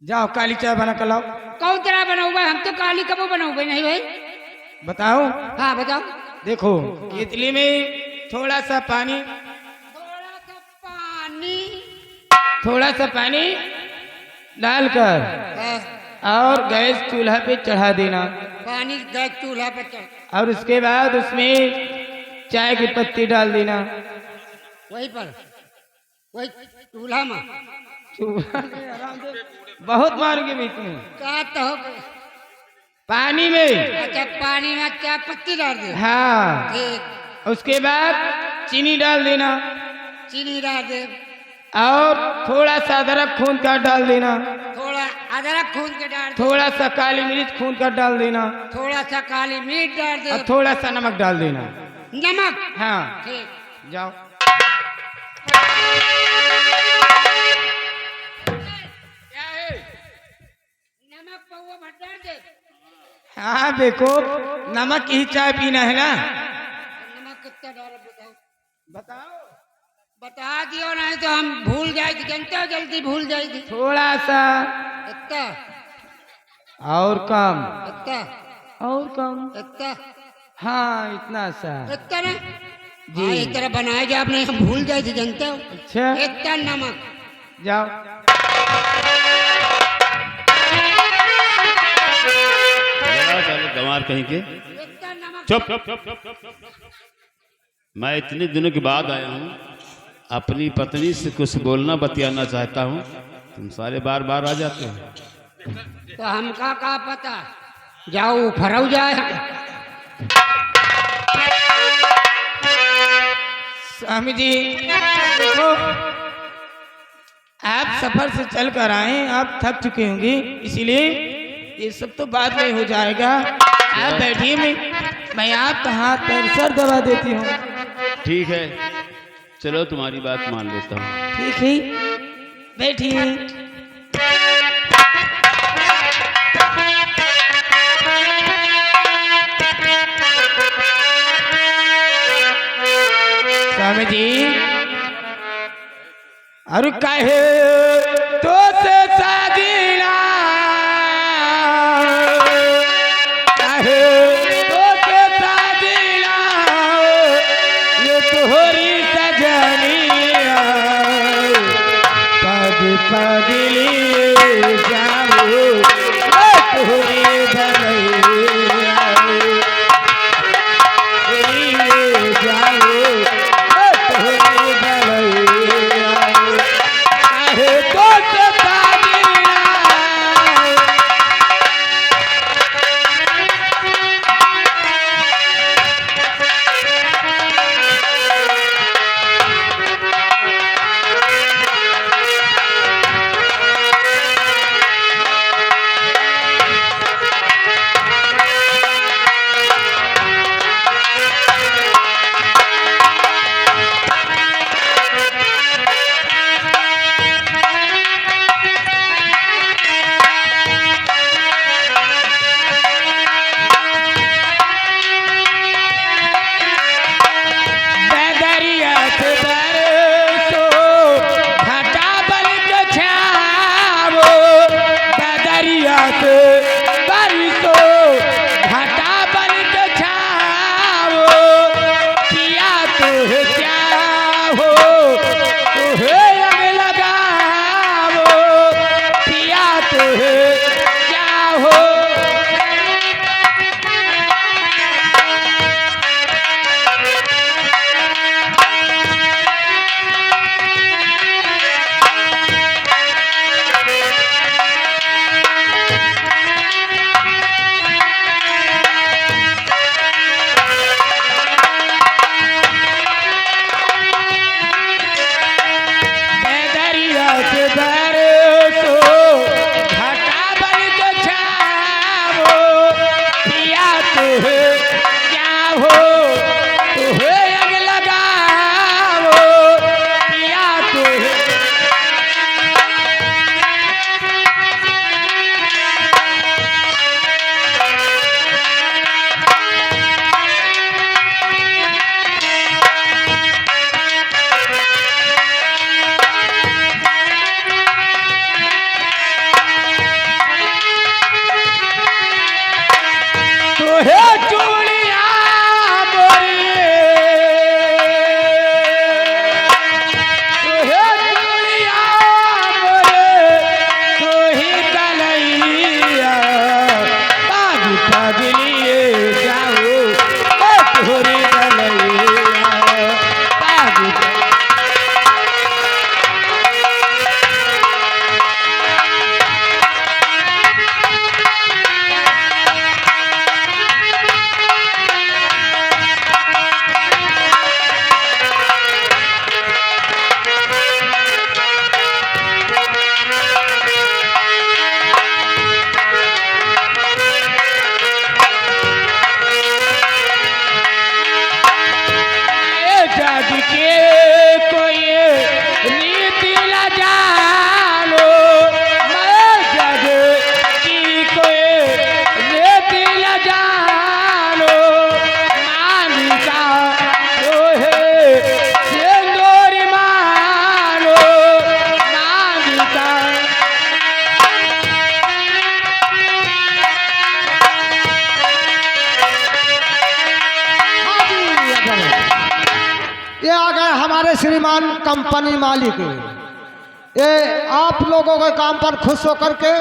जाओ काली चाय बना कर लाओ। कौन तरह बना हुआ है? हम तो काली कबो बना हुआ नहीं भाई। बताओ। हाँ बताओ। देखो केतली में थोड़ा सा पानी, थोड़ा सा पानी डालकर और गैस चूल्हा पे चढ़ा देना। पानी गैस चूल्हा पे चढ़, और उसके बाद उसमें चाय की पत्ती डाल देना। वही पर वही चूल्हा में। चूल्हा में आराम से बहुत मारोगे बीच में। क्या तो पानी में। अच्छा पानी में चाय पत्ती डाल दे। हाँ ठीक। उसके बाद चीनी डाल देना चीनी डाल दे और थोड़ा सा अदरक खून का डाल देना। थोड़ा अदरक खून के डाल दे। थोड़ा सा काली मिर्च खून का डाल देना। थोड़ा सा काली मिर्च डाल दे। और थोड़ा सा नमक डाल देना। नमक। हाँ ठीक। जाओ। क्या है? नमक पौवा भर डाल दे। हाँ देखो नमक ही चाय पीना है ना। नमक कितना डाल बताओ। बताओ। बता दियो नहीं तो हम भूल जाएगी, जनता जल्दी भूल जाएगी। थोड़ा सा इतना और कम इतना और कम। इतना हाँ इतना सा इतना ना जी। हाँ, इस तरह बनाया जाए आपने, हम भूल जाएगी जनता। अच्छा इतना नमक। जाओ। गंवार कहीं के। इतना नमक। चुप। मैं इतने दिनों के बाद आया हूँ, अपनी पत्नी से कुछ बोलना बतियाना चाहता हूँ, तुम सारे बार बार आ जाते हो। तो हमका का पता, जाओ फरऊ जाए। स्वामी जी देखो आप सफर से चल कर आए, आप थक चुके होंगे, इसीलिए ये सब तो बाद में हो जाएगा। आप बैठिए, मैं आपका हाथ पैर सर दबा देती हूँ। ठीक है चलो तुम्हारी बात मान लेता हूँ। ठीक है बैठिए। स्वामी जी और कहे तो से साजिना, कहे तो से साजिना, ये तोहरी सजनिया पग पगली जाओ तोहरी भलैया जाओ तोहरी भलैया। अरे तो से साजिना श्रीमान कंपनी मालिक, ये आप लोगों के काम पर खुश होकर के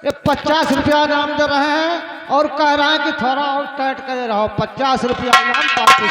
ये 50 रुपया इनाम दे रहे हैं और कह रहे हैं कि थोड़ा और टाइट करे रहो। 50 रुपया इनाम पार्टी।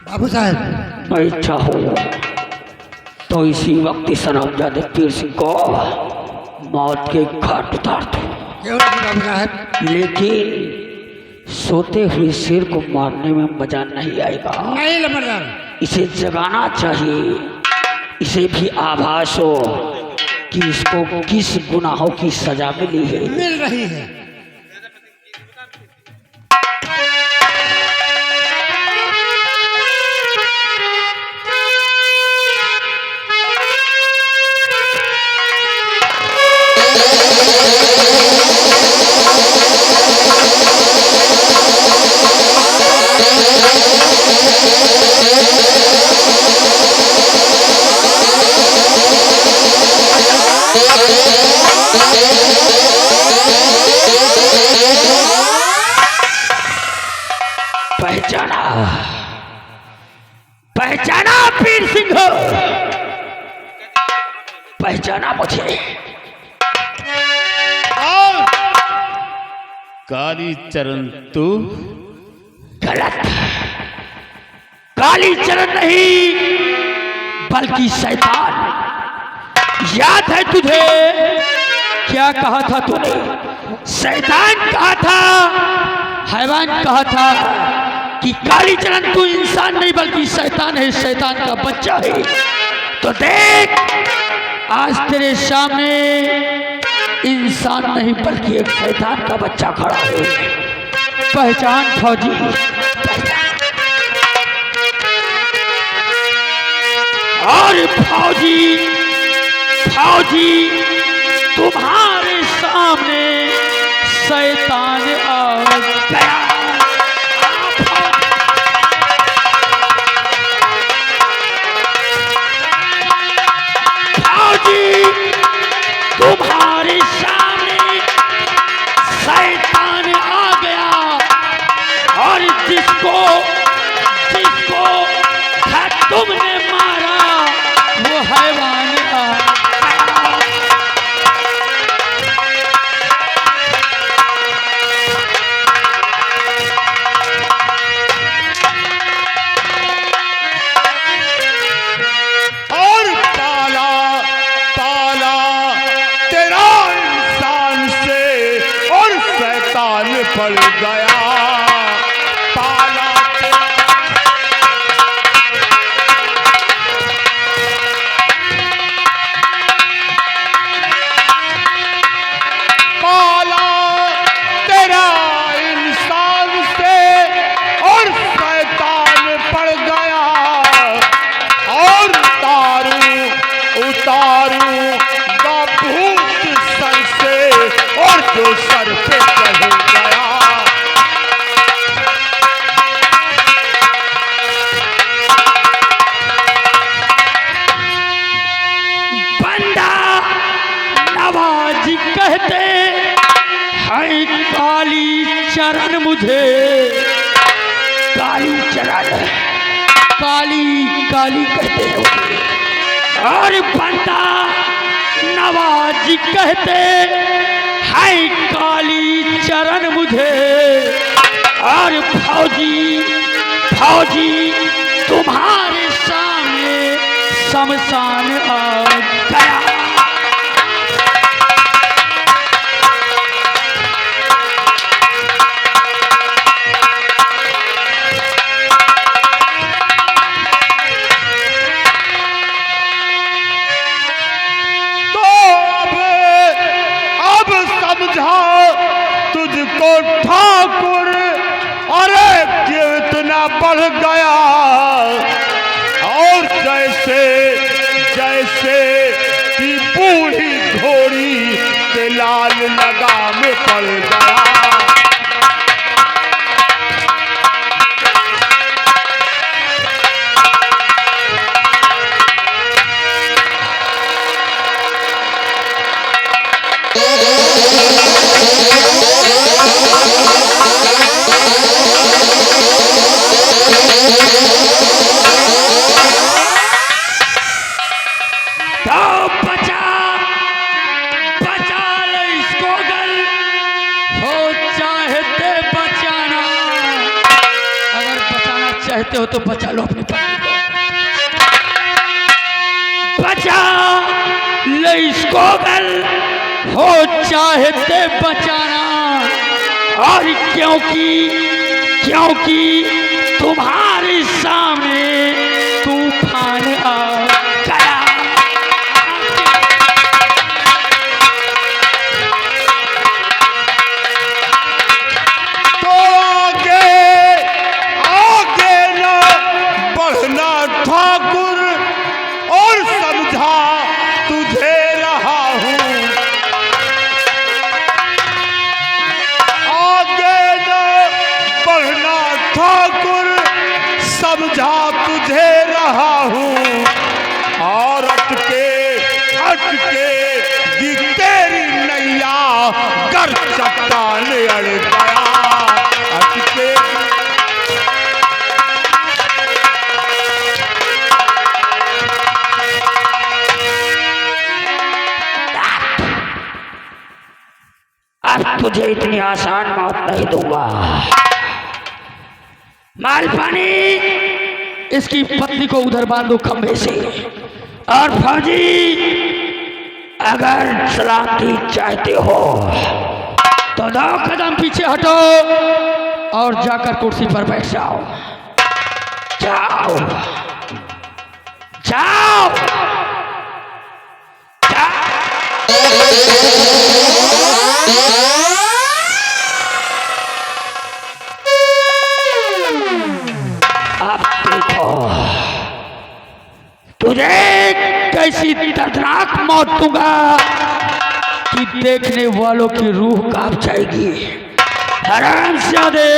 बाबू साहब, मैं इच्छा हो तो इसी वक्त सनमजादे पीर सिंह को मौत के घाट उतार दो। क्यों नहीं बाबू साहब? लेकिन सोते हुए शेर को मारने में मजा नहीं आएगा। नहीं लमरदार, इसे जगाना चाहिए, इसे भी आभास हो कि इसको किस गुनाहों की सजा मिली है। मिल रही है। पहचाना पीर सिंह, पहचाना मुझे। काली चरण तू? गलत, काली चरण नहीं बल्कि शैतान। याद है तुझे क्या कहा था तूने? शैतान कहा था, हैवान कहा था कि काली चरण तू इंसान नहीं बल्कि शैतान है, शैतान का बच्चा है। तो देख आज तेरे सामने इंसान नहीं बल्कि एक शैतान का बच्चा खड़ा है। पहचान फौजी, और फौजी फौजी तुम्हारे सामने शैतान आ गया। पड़ गया ताला पाला तेरा इंसान से और शैतान पड़ गया और उतारू का भूत सर से और जो सर पे चढ़ गया बंदा नवाज कहते हैं काली चरण मुझे, काली चरण, काली काली कहते हो। और बंदा नवाज कहते हैं काली चरण मुझे, और फौजी फौजी तुम्हारे सामने शमशान आ गया। तुझको ठाकुर अरे क्यों इतना बढ़ गया और जैसे जैसे कि बूढ़ी घोड़ी के लाल लगाम में पड़ गया। चाहते हो तो बचा लो अपनी पत्नी को, बचा ले इसको गल हो चाहते बचाना। और क्योंकि क्योंकि तुम्हारे सामने तूफान आ गया। ठाकुर और समझा तुझे रहा हूं आगे न बढ़ना ठाकुर समझा तुझे रहा हूं और अटके दी तेरी नैया कर चट्टान अड़ गया। अटके अब तुझे इतनी आसान मौत नहीं दूंगा। माल पानी इसकी पत्नी को उधर बांधो खंभे से। और फौजी अगर सलामती चाहते हो तो 2 कदम पीछे हटो और जाकर कुर्सी पर बैठ जाओ। जाओ जाओ, जाओ। अब देखो तुझे कैसी दर्दनाक मौत दूंगा कि देखने वालों की रूह कांप जाएगी। हरामजादे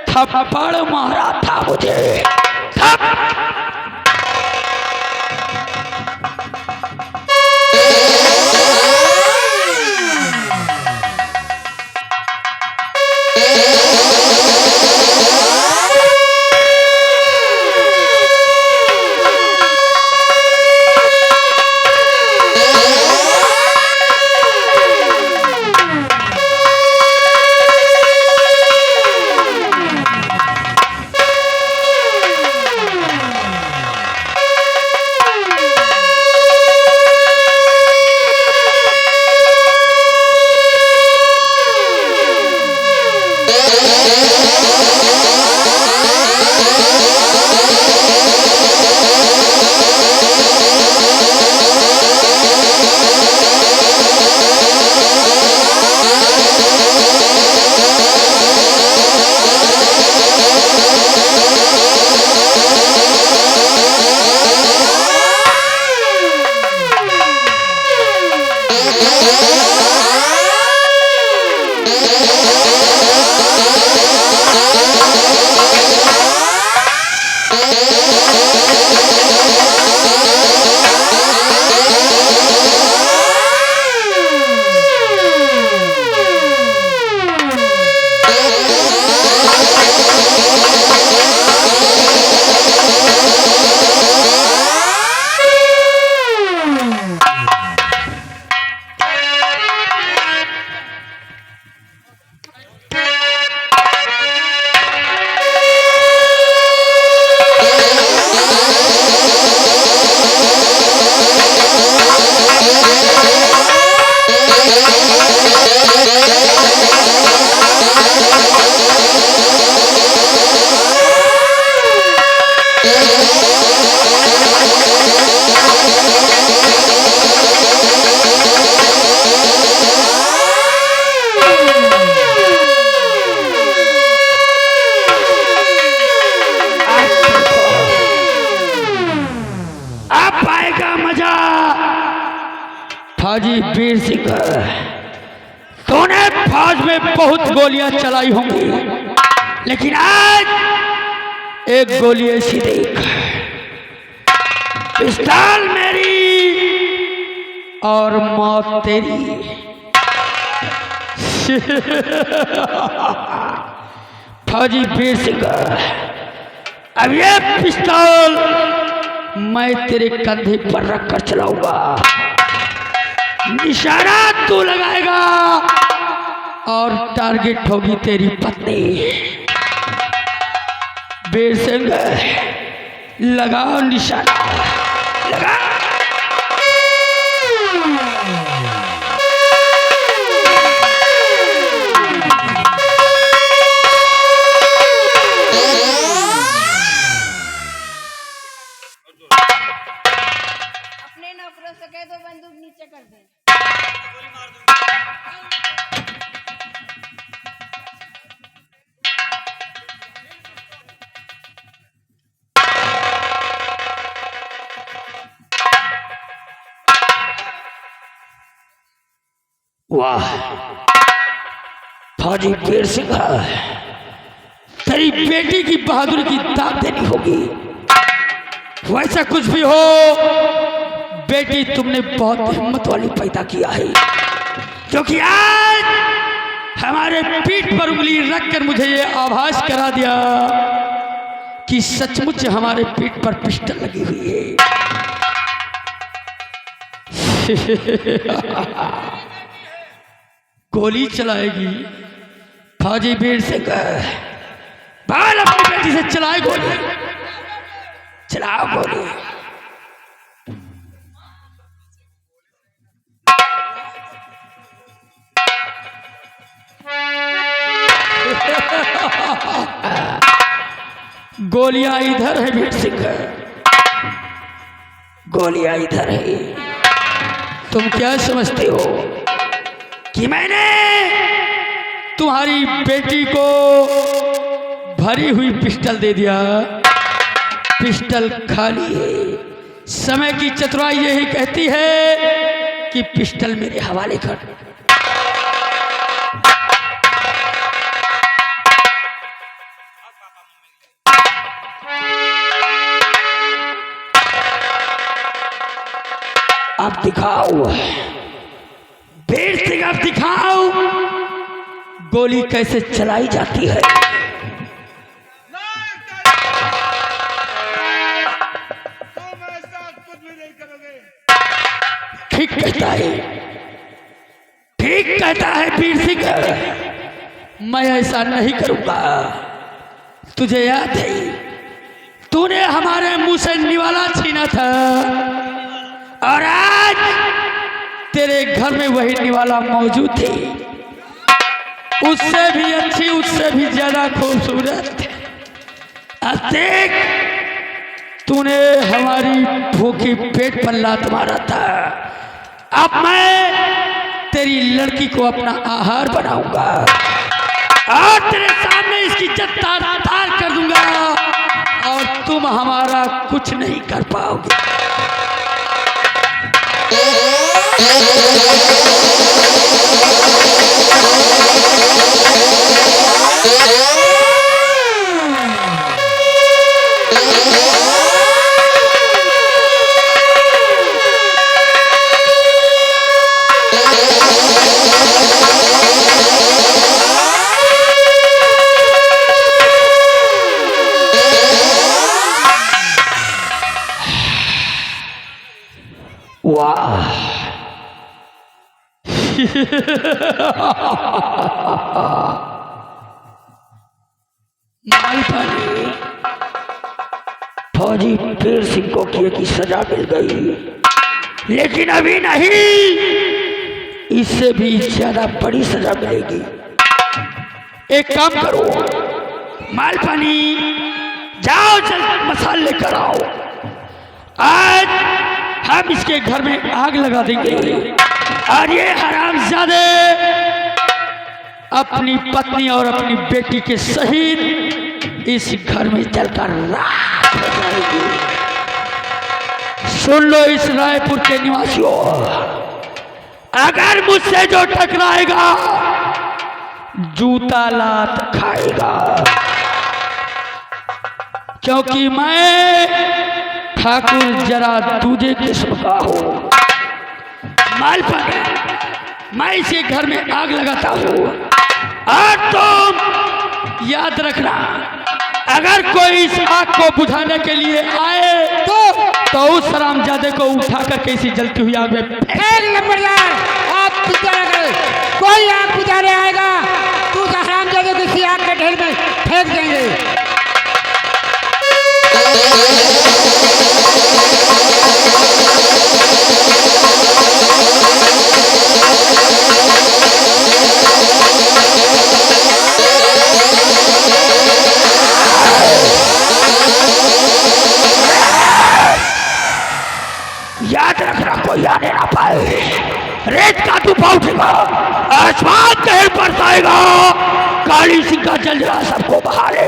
थप्पड़ मारा था मुझे, फौजी वीर सिंह, तूने फौज में बहुत गोलियां चलाई होंगी, लेकिन आज एक गोली ऐसी देख, पिस्तौल मेरी और मौत तेरी। फौजी वीर सिंह, अब ये पिस्तौल मैं तेरे कंधे पर रखकर चलाऊंगा, निशाना तू लगाएगा और टारगेट होगी तेरी पत्नी। वीर सिंह, लगाओ निशाना, लगा। अपने नौकरों से कह दो बंदूक नीचे कर दे। वाह फौजी वीर सिंह, तेरी बेटी की बहादुरी की दाद देनी होगी। वैसा कुछ भी हो, बेटी तुमने बहुत हिम्मत वाली पैदा किया है, क्योंकि आज हमारे पीठ पर उंगली रखकर मुझे ये आभास करा दिया कि सचमुच हमारे पीठ पर पिस्टल लगी हुई है। गोली चलाएगी फौजी वीर सिंह, बाल अपनी बेटी से चलाए गोली, चलाओ गोली। गोलियां इधर है वीर सिंह, गोलियां इधर है। तुम क्या समझते हो कि मैंने तुम्हारी बेटी को भरी हुई पिस्टल दे दिया? पिस्टल खाली है। समय की चतुराई यही कहती है कि पिस्टल मेरे हवाले कर। अब दिखाओ वीर सिंह, अब दिखाओ गोली कैसे चलाई जाती है। ठीक कहता है, ठीक कहता है वीर सिंह, मैं ऐसा नहीं करूंगा। तुझे याद है तूने हमारे मुंह से निवाला छीना था, और आज तेरे घर में वही निवाला मौजूद थी, उससे भी अच्छी, उससे भी ज्यादा खूबसूरत। देख, तूने हमारी भूखी पेट पर लात मारा था, अब मैं तेरी लड़की को अपना आहार बनाऊंगा और तेरे सामने इसकी इज्जत तार कर दूंगा, और तुम हमारा कुछ नहीं कर पाओगे। मालपानी, फौजी फिर सिंह को किए की सजा मिल गई, लेकिन अभी नहीं, इससे भी ज्यादा बड़ी सजा मिलेगी। एक काम करो मालपानी, जाओ चल मसाल लेकर आओ, आज हम इसके घर में आग लगा देंगे और ये हरामजादे अपनी पत्नी और अपनी बेटी के सहित इस घर में जलकर राख हो जाएगी। सुन लो इस रायपुर के निवासियों, अगर मुझसे जो टकराएगा जूता लात खाएगा, क्योंकि मैं ठाकुर जरा दूजे किस्म का हूं। मालपानी, मैं इसे घर में आग लगाता हूं और तुम याद रखना, अगर कोई इस आग को बुझाने के लिए आए तो उस हरामजादे को उठा करके इसी जलती हुई आग में नंबरदार, आप चिंता न करें, कोई आग बुझाने आएगा तो उस हरामजादे को इसी आग के ढेर में फेंक देंगे। याद रखना, कोई आने ना पाए, रेत का तूफान उठेगा, आसमान कहर बरसाएगा, काली सिंह का जलजला सबको बहा ले।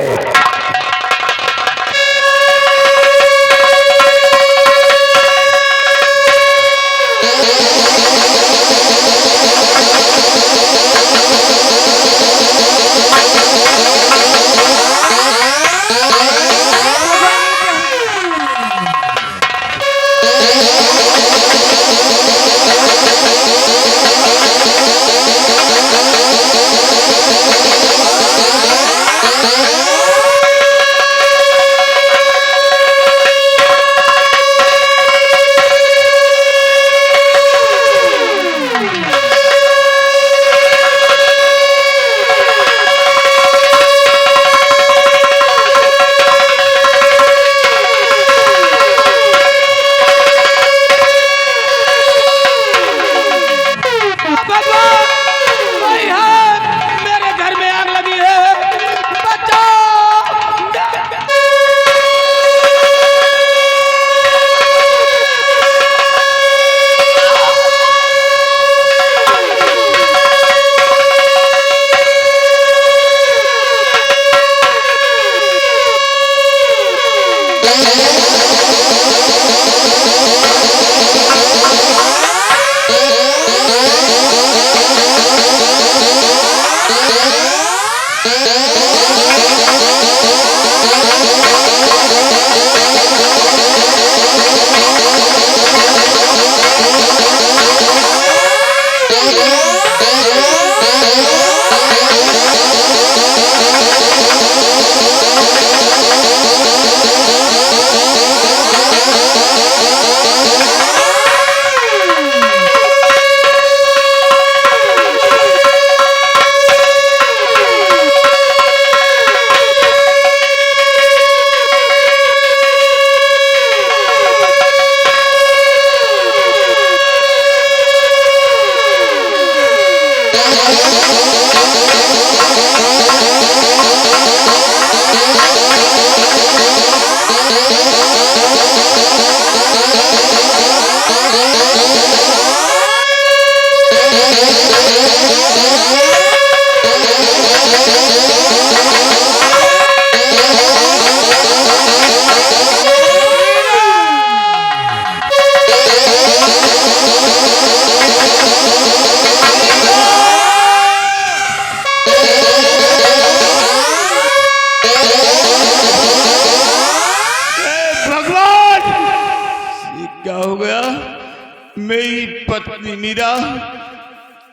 मेरी पत्नी मीरा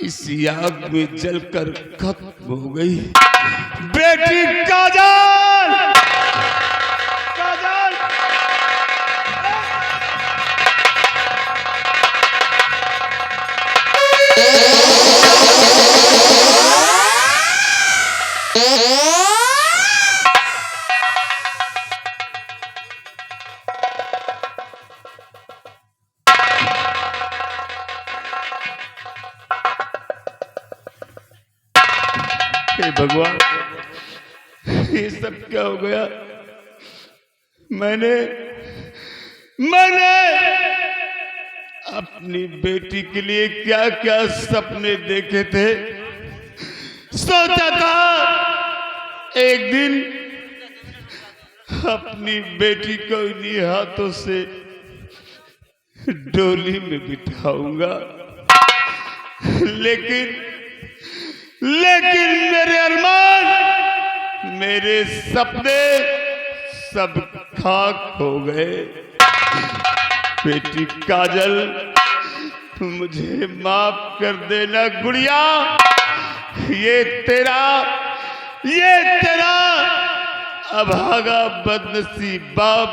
इस आग में जलकर खत्म हो गई। बेटी काजल, काजल हे भगवान, ये सब क्या हो गया? मैंने अपनी बेटी के लिए क्या क्या सपने देखे थे। सोचा था एक दिन अपनी बेटी को इन्हीं हाथों से डोली में बिठाऊंगा, लेकिन मेरे अरमान, मेरे सपने सब खाक हो गए। बेटी काजल, मुझे माफ कर देना गुड़िया। ये तेरा अभागा बदनसीब बाप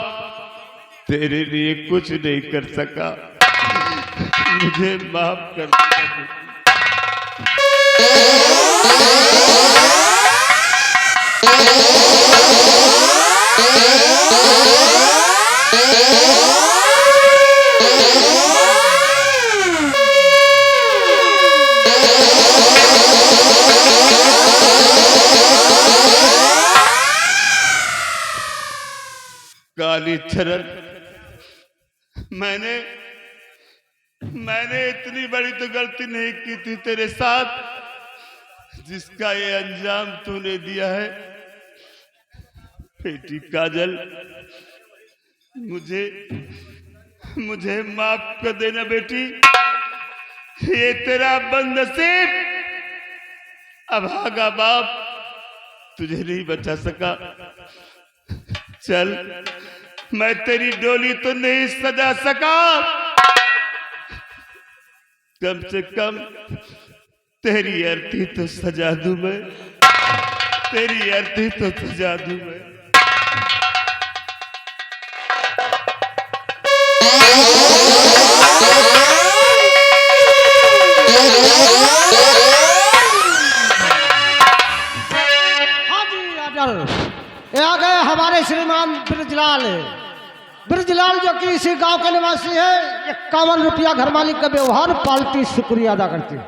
तेरे लिए कुछ नहीं कर सका। मुझे माफ कर देना। काली चरण, मैंने इतनी बड़ी तो गलती नहीं की थी तेरे साथ, जिसका ये अंजाम तूने दिया है। बेटी काजल, मुझे माफ कर देना बेटी। ये तेरा बदनसीब अभागा बाप तुझे नहीं बचा सका। चल, मैं तेरी डोली तो नहीं सजा सका, कम से कम तेरी अर्थी तो सजा दूं मैं। तेरी अर्थी तो सजा दूं मैं। हाँ जी राजल, ये आ गए हमारे श्रीमान ब्रजलाल जो कि इसी गांव के निवासी है। 51 रुपया घर मालिक का व्यवहार पालती शुक्रिया अदा करती है।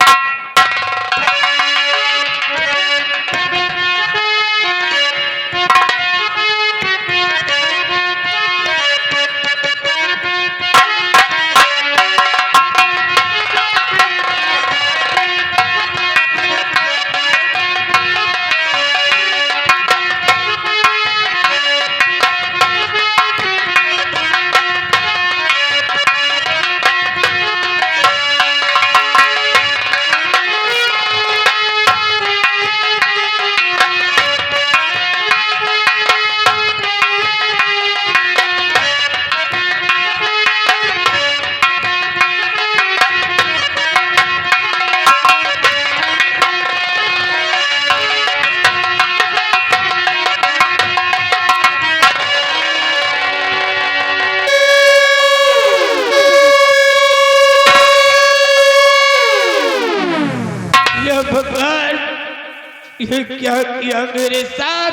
ये क्या किया मेरे साथ?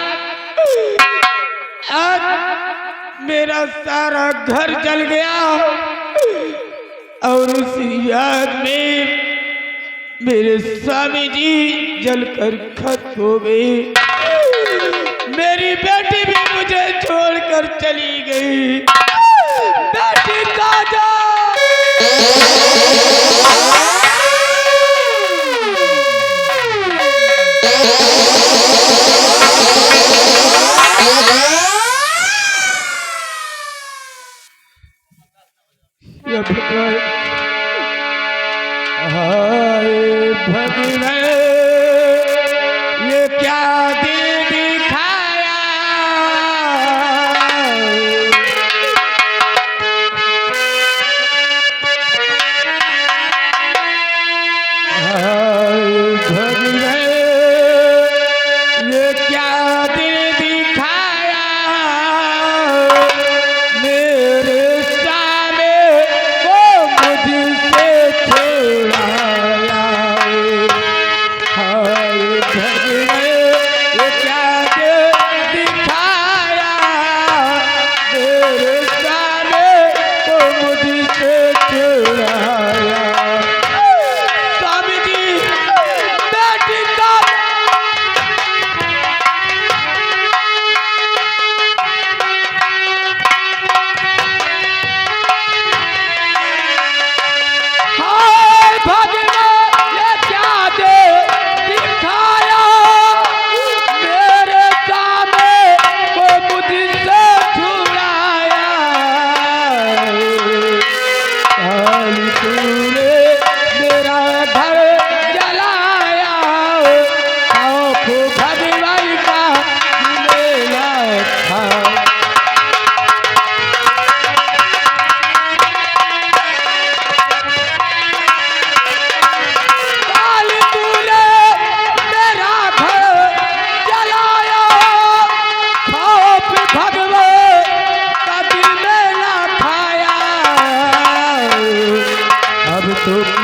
आज मेरा सारा घर जल गया और उसी याद में मेरे स्वामी जी जलकर खत्म हो गए। मेरी बेटी भी मुझे छोड़कर चली गई। बेटी काजल, भगवान, ये क्या दिल दिखाया। भगवान, ये क्या दिल दिखाया। मेरे सामने वो मुझसे छुड़ाया। हाय भगवान, ये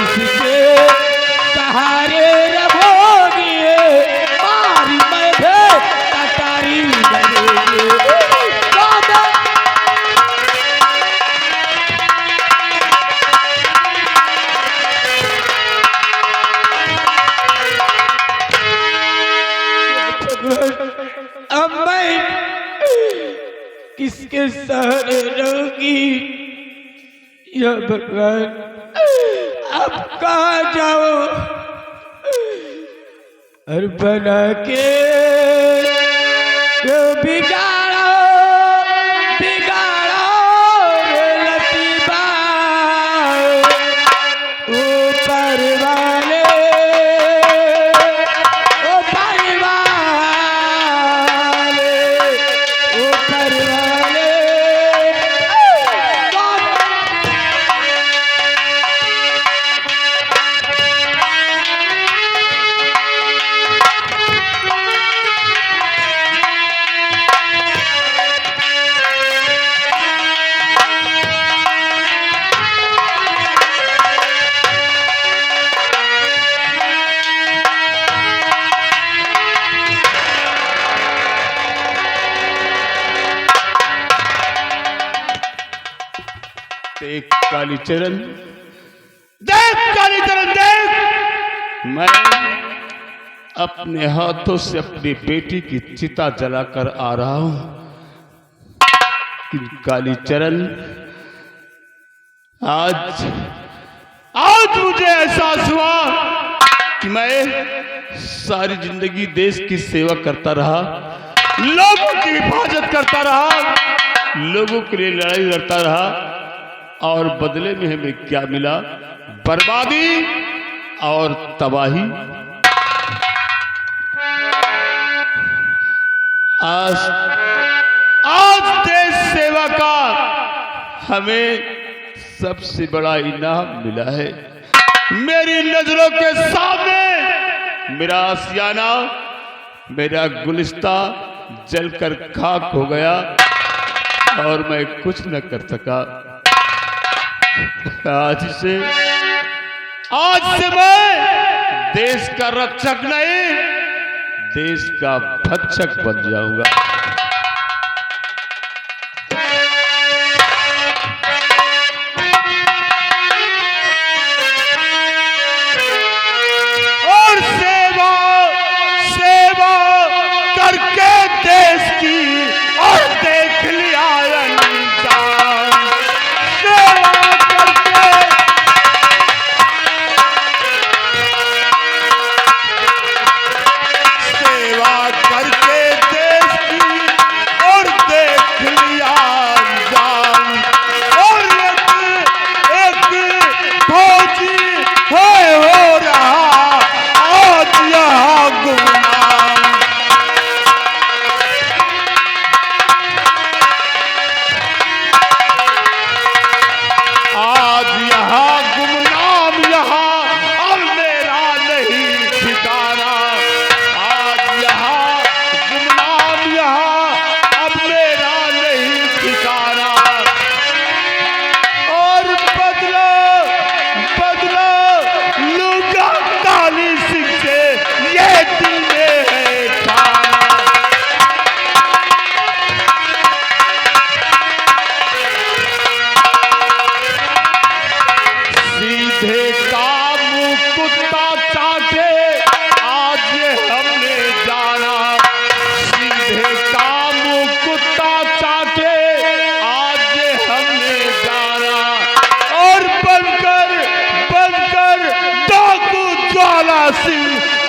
किसके सहारे रहोगी मारी मैं भी कटारी बनेगी अब मैं किसके सहारे रहूंगी या भगवान अब कहाँ जाओ और बना के क्यों बिगाड़ो बिगाड़ो रे लतीफा ऊपर वाले ऊपर वाले ऊपर वाले देख कालीचरण, देख कालीचरण, देख मैं अपने हाथों से अपनी बेटी की चिता जलाकर आ रहा हूं। कालीचरण, आज मुझे एहसास हुआ कि मैं सारी जिंदगी देश की सेवा करता रहा, लोगों की हिफाजत करता रहा, लोगों के लिए लड़ाई लड़ता रहा और बदले में हमें क्या मिला? बर्बादी और तबाही। आज देश सेवा का हमें सबसे बड़ा इनाम मिला है। मेरी नजरों के सामने मेरा आशियाना, मेरा गुलिस्ता जलकर खाक हो गया और मैं कुछ न कर सका। आज से मैं देश का रक्षक नहीं, देश का भक्षक बन जाऊंगा। और सेवा करके देश की और देख लिया अंजाम।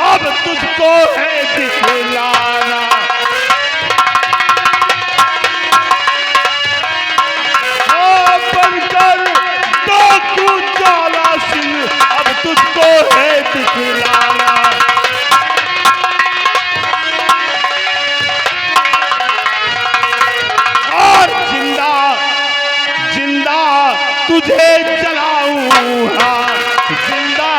अब तुझको है दिखलाना। बनकर तो क्यों ज्वाला सिंह, अब तुझको है दिखलाना। और जिंदा जिंदा तुझे जलाऊंगा, जिंदा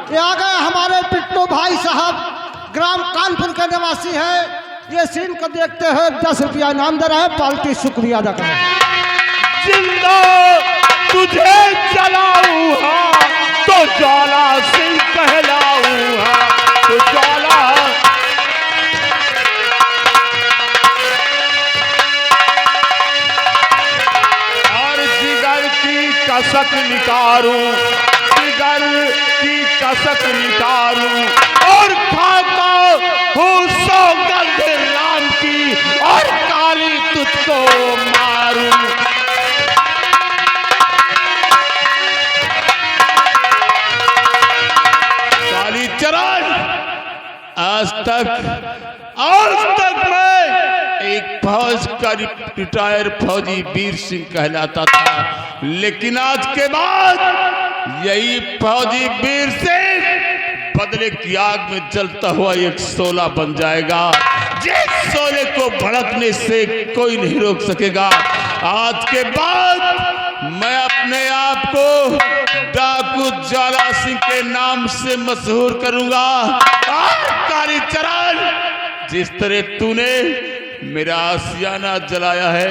ये आ गए हमारे पिट्टू भाई साहब, ग्राम कानपुर के निवासी है। ये सीन को देखते हैं 10 रुपया इनाम दे रहे हैं, पार्टी शुक्रिया अदा करें। जिंदा तुझे जलाऊंगा तो ज्वाला सिंह कहलाऊंगा, तो ज्वाला और जिगर की कसक निकारूं, जिगर की कसक निकारूं और खाता हूँ सौगंध राम की और काली तुझको मारूं। कालीचरण आज तक मैं एक फौज का रिटायर फौजी वीर सिंह कहलाता था, लेकिन आज के बाद यही फौजी वीर सिंह बदले की आग में जलता हुआ एक शोला बन जाएगा, जिस शोले को भड़कने से कोई नहीं रोक सकेगा। आज के बाद मैं अपने आप को डाकू ज्वाला सिंह के नाम से मशहूर करूंगा। और कालीचरण, जिस तरह तूने मेरा आशियाना जलाया है,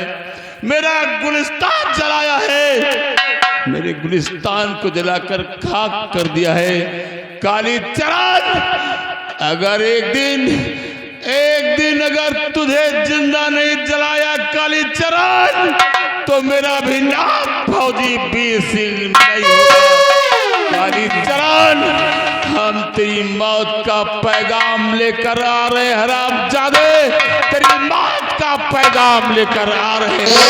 मेरा गुलिस्तान जलाया है, मेरे गुलिस्तान को जलाकर खाक कर दिया है, कालीचरण अगर एक दिन अगर तुझे जिंदा नहीं जलाया कालीचरण, तो मेरा भी नाम फौजी वीर सिंह नहीं होगा। कालीचरण, हम तेरी मौत का पैगाम लेकर आ रहे हैं हरामजादे, तेरी मौत का पैगाम लेकर आ रहे हैं।